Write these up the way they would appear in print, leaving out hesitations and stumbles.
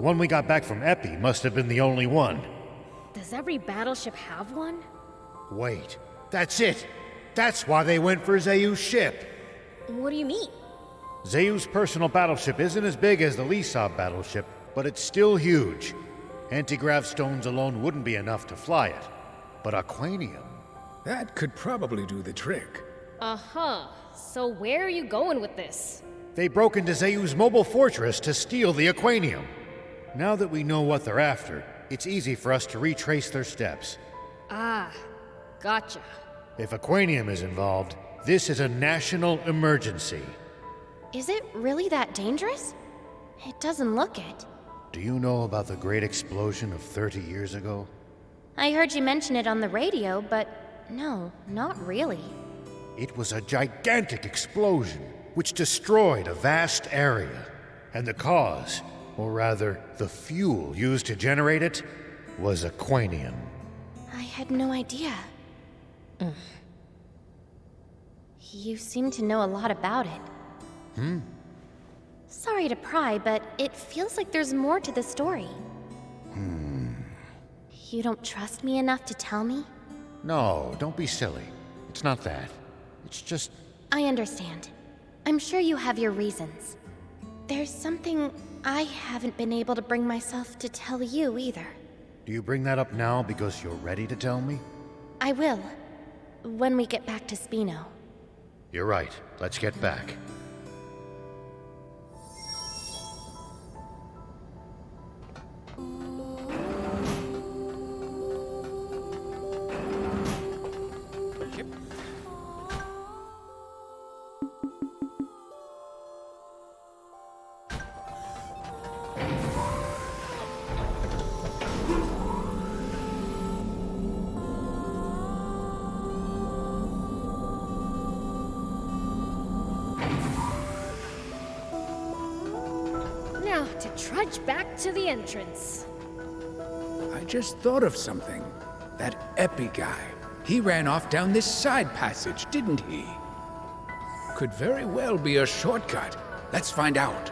The one we got back from Epi must have been the only one. Does every battleship have one? Wait, that's it! That's why they went for Zayu's ship! What do you mean? Zayu's personal battleship isn't as big as the Lisab battleship, but it's still huge. Anti-grav stones alone wouldn't be enough to fly it. But Aquanium... That could probably do the trick. Uh-huh. So where are you going with this? They broke into Zayu's mobile fortress to steal the Aquanium. Now that we know what they're after, it's easy for us to retrace their steps. Ah, gotcha. If Aquanium is involved, this is a national emergency. Is it really that dangerous? It doesn't look it. Do you know about the great explosion of 30 years ago? I heard you mention it on the radio, but no, not really. It was a gigantic explosion, which destroyed a vast area. And the cause, or rather, the fuel used to generate it, was Aquanium. I had no idea. You seem to know a lot about it. Sorry to pry, but it feels like there's more to the story. You don't trust me enough to tell me? No, don't be silly. It's not that. It's just... I understand. I'm sure you have your reasons. There's something I haven't been able to bring myself to tell you either. Do you bring that up now because you're ready to tell me? I will, when we get back to Spino. You're right. Let's get back. Now, to trudge back to the entrance. I just thought of something. That Epi guy. He ran off down this side passage, didn't he? Could very well be a shortcut. Let's find out.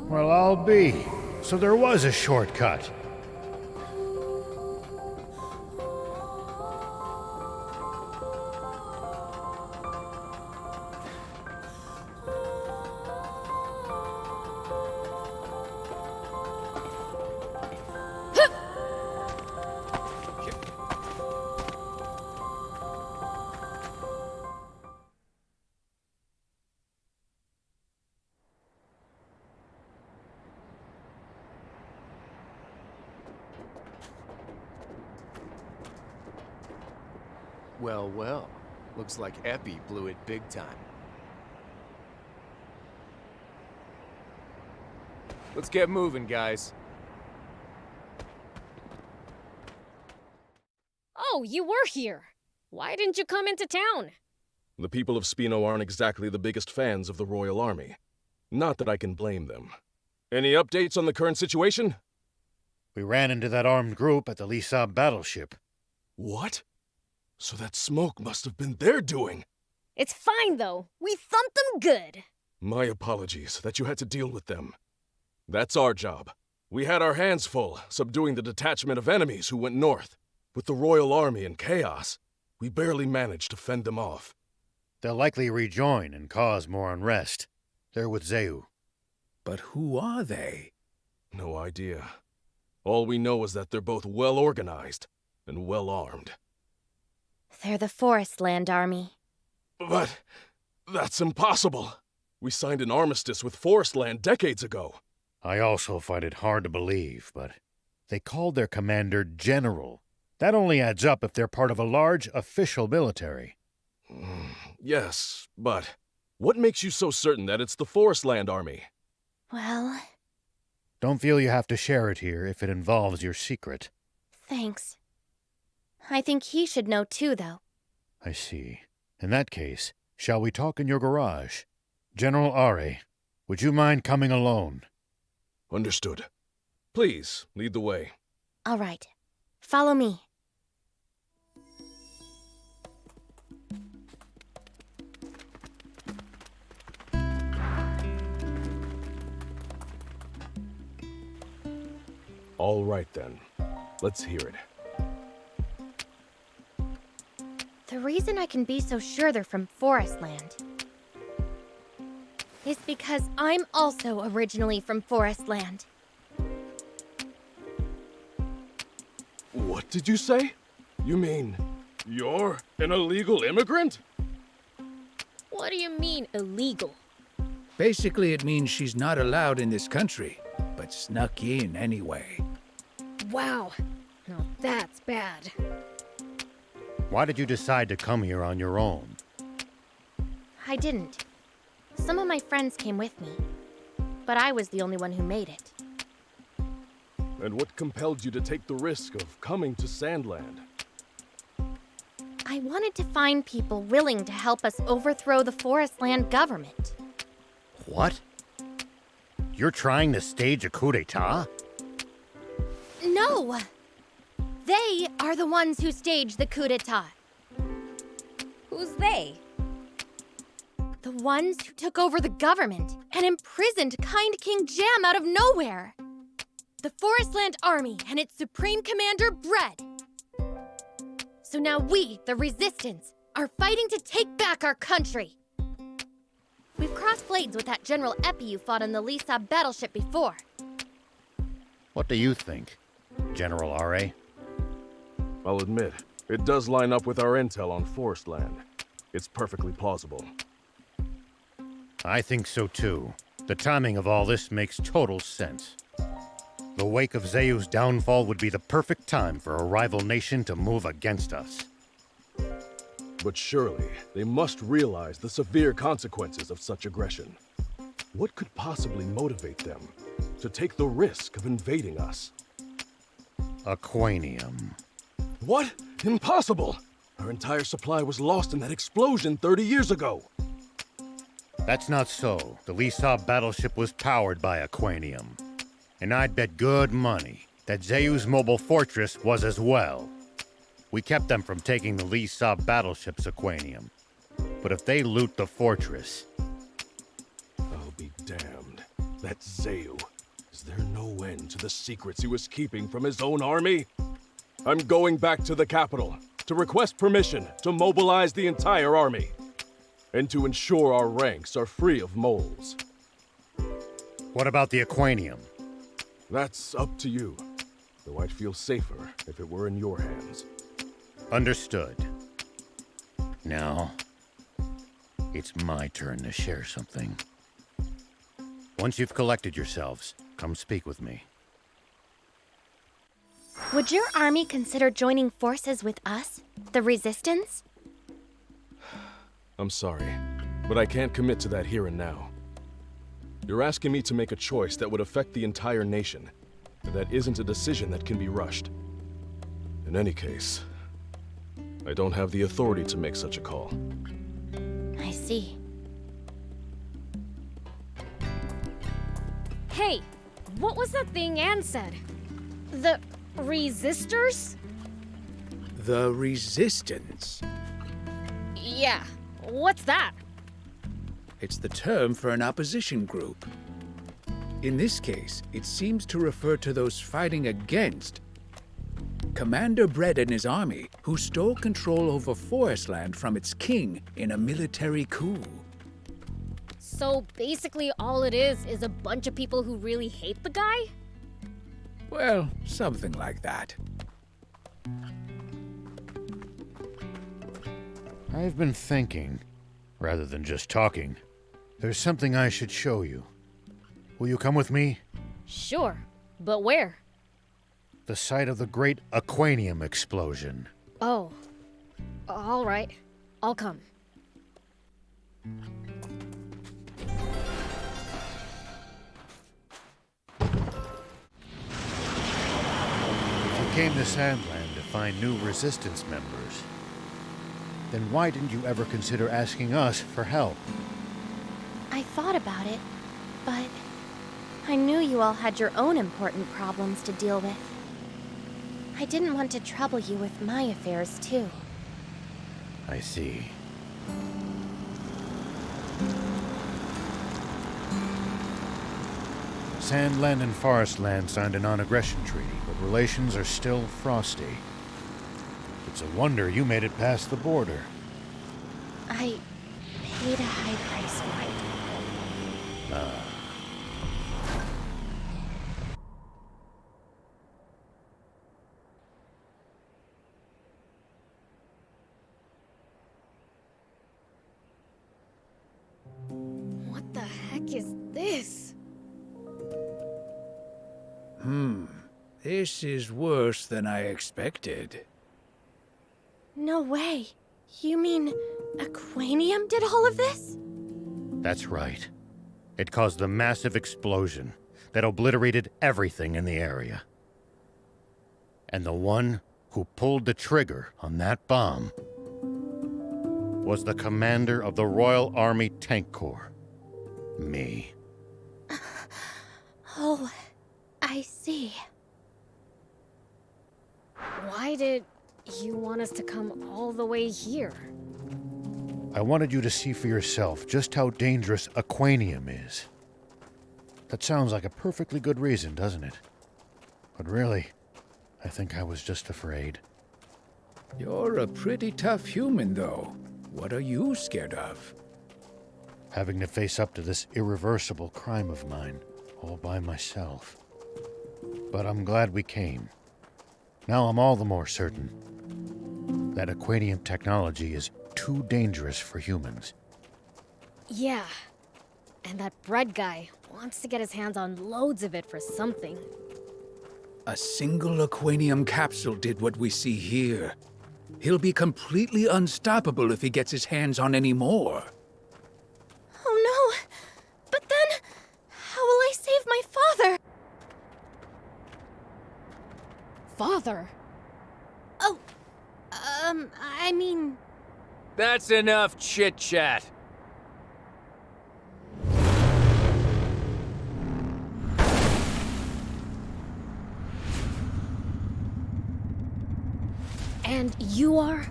Well, I'll be. So there was a shortcut. Well, well. Looks like Epi blew it big time. Let's get moving, guys. Oh, you were here. Why didn't you come into town? The people of Spino aren't exactly the biggest fans of the Royal Army. Not that I can blame them. Any updates on the current situation? We ran into that armed group at the Lisab battleship. What? So that smoke must have been their doing. It's fine, though. We thumped them good. My apologies that you had to deal with them. That's our job. We had our hands full, subduing the detachment of enemies who went north. With the Royal Army in chaos, we barely managed to fend them off. They'll likely rejoin and cause more unrest. They're with Zayu. But who are they? No idea. All we know is that they're both well-organized and well-armed. They're the Forest Land Army. But that's impossible. We signed an armistice with Forestland decades ago. I also find it hard to believe, but they called their commander General. That only adds up if they're part of a large, official military. Yes, but what makes you so certain that it's the Forestland Army? Well, Don't feel you have to share it here if it involves your secret. thanks. I think he should know too, though. I see. In that case, shall we talk in your garage? General R.I.P., would you mind coming alone? Understood. Please, lead the way. All right. Follow me. All right then. Let's hear it. The reason I can be so sure they're from Forestland is because I'm also originally from Forestland. What did you say? You mean you're an illegal immigrant? What do you mean, illegal? Basically, it means she's not allowed in this country, but snuck in anyway. Wow. Now that's bad. Why did you decide to come here on your own? I didn't. Some of my friends came with me, but I was the only one who made it. And what compelled you to take the risk of coming to Sandland? I wanted to find people willing to help us overthrow the Forestland government. What? You're trying to stage a coup d'etat? No! They are the ones who staged the coup d'etat. Who's they? The ones who took over the government and imprisoned Kind King Jam out of nowhere. The Forestland Army and its Supreme Commander, Bread. So now we, the Resistance, are fighting to take back our country. We've crossed blades with that General Epi you fought on the Lisa battleship before. What do you think, General R.A.? I'll admit, it does line up with our intel on Forestland. It's perfectly plausible. I think so too. The timing of all this makes total sense. The wake of Zayu's downfall would be the perfect time for a rival nation to move against us. But surely, they must realize the severe consequences of such aggression. What could possibly motivate them to take the risk of invading us? Aquanium. What? Impossible! Our entire supply was lost in that explosion 30 years ago. That's not so. The Lisa battleship was powered by Aquanium. And I'd bet good money that Zayu's mobile fortress was as well. We kept them from taking the Lisa battleship's Aquanium. But if they loot the fortress... I'll be damned. That's Zayu. Is there no end to the secrets he was keeping from his own army? I'm going back to the capital to request permission to mobilize the entire army. And to ensure our ranks are free of moles. What about the Aquanium? That's up to you. Though I'd feel safer if it were in your hands. Understood. Now, it's my turn to share something. Once you've collected yourselves, come speak with me. Would your army consider joining forces with us, the Resistance? I'm sorry, but I can't commit to that here and now. You're asking me to make a choice that would affect the entire nation, and that isn't a decision that can be rushed. In any case, I don't have the authority to make such a call. I see. Hey, what was that thing Anne said? The resistors? The Resistance. Yeah, what's that? It's the term for an opposition group. In this case, it seems to refer to those fighting against Commander Bread and his army, who stole control over Forestland from its king in a military coup. So basically all it is a bunch of people who really hate the guy? Well, something like that. I've been thinking, rather than just talking. There's something I should show you. Will you come with me? Sure, but where? The site of the great Aquanium explosion. Oh. All right. I'll come. If you came to Sandland to find new Resistance members, then why didn't you ever consider asking us for help? I thought about it, but I knew you all had your own important problems to deal with. I didn't want to trouble you with my affairs, too. I see. Sandland and Forestland signed a non-aggression treaty, but relations are still frosty. It's a wonder you made it past the border. I paid a high price for it. What the heck is this? This is worse than I expected. No way. You mean Aquanium did all of this? That's right. It caused the massive explosion that obliterated everything in the area. And the one who pulled the trigger on that bomb was the commander of the Royal Army Tank Corps. Me. Oh, I see. Why did you want us to come all the way here? I wanted you to see for yourself just how dangerous Aquanium is. That sounds like a perfectly good reason, doesn't it? But really, I think I was just afraid. You're a pretty tough human, though. What are you scared of? Having to face up to this irreversible crime of mine, all by myself. But I'm glad we came. Now I'm all the more certain that Aquanium technology is too dangerous for humans. Yeah. And that bread guy wants to get his hands on loads of it for something. A single Aquanium capsule did what we see here. He'll be completely unstoppable if he gets his hands on any more. Oh no! But then, how will I save my father? Father? Oh, I mean... That's enough chit-chat. And you are?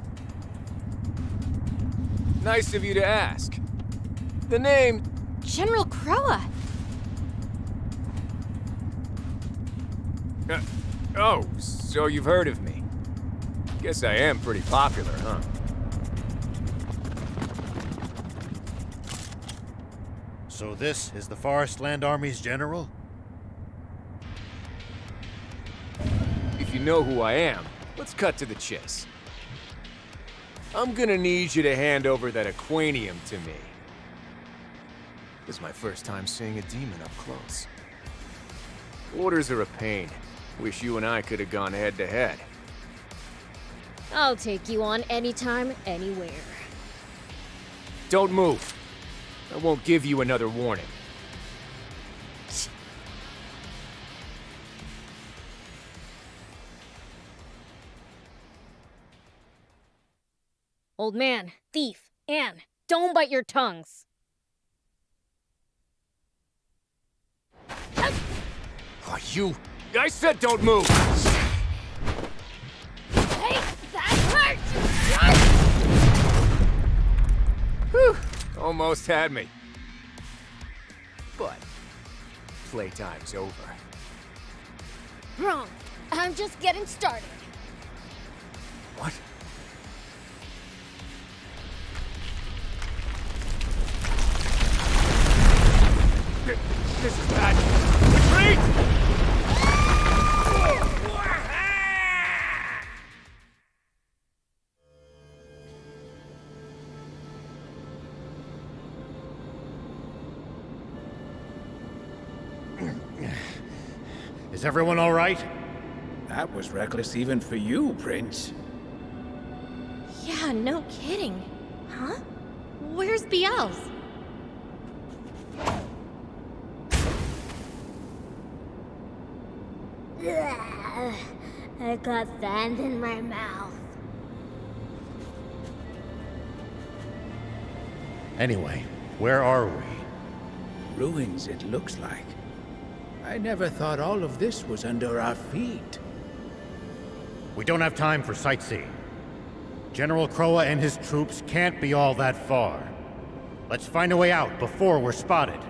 Nice of you to ask. The name... General Croa! Oh, so you've heard of me. Guess I am pretty popular, huh? So this is the Forestland Army's general? If you know who I am, let's cut to the chase. I'm gonna need you to hand over that Aquanium to me. This is my first time seeing a demon up close. Orders are a pain. Wish you and I could have gone head-to-head. I'll take you on anytime, anywhere. Don't move. I won't give you another warning. Old man, thief, Anne, don't bite your tongues. Oh, you... I said don't move! Hey, that hurts! Whew, almost had me. But playtime's over. Wrong. I'm just getting started. What? This is bad. Retreat! Is everyone all right? That was reckless even for you, Prince. Yeah, no kidding. Huh? Where's Biel's? I got sand in my mouth. Anyway, where are we? Ruins, it looks like. I never thought all of this was under our feet. We don't have time for sightseeing. General Croa and his troops can't be all that far. Let's find a way out before we're spotted.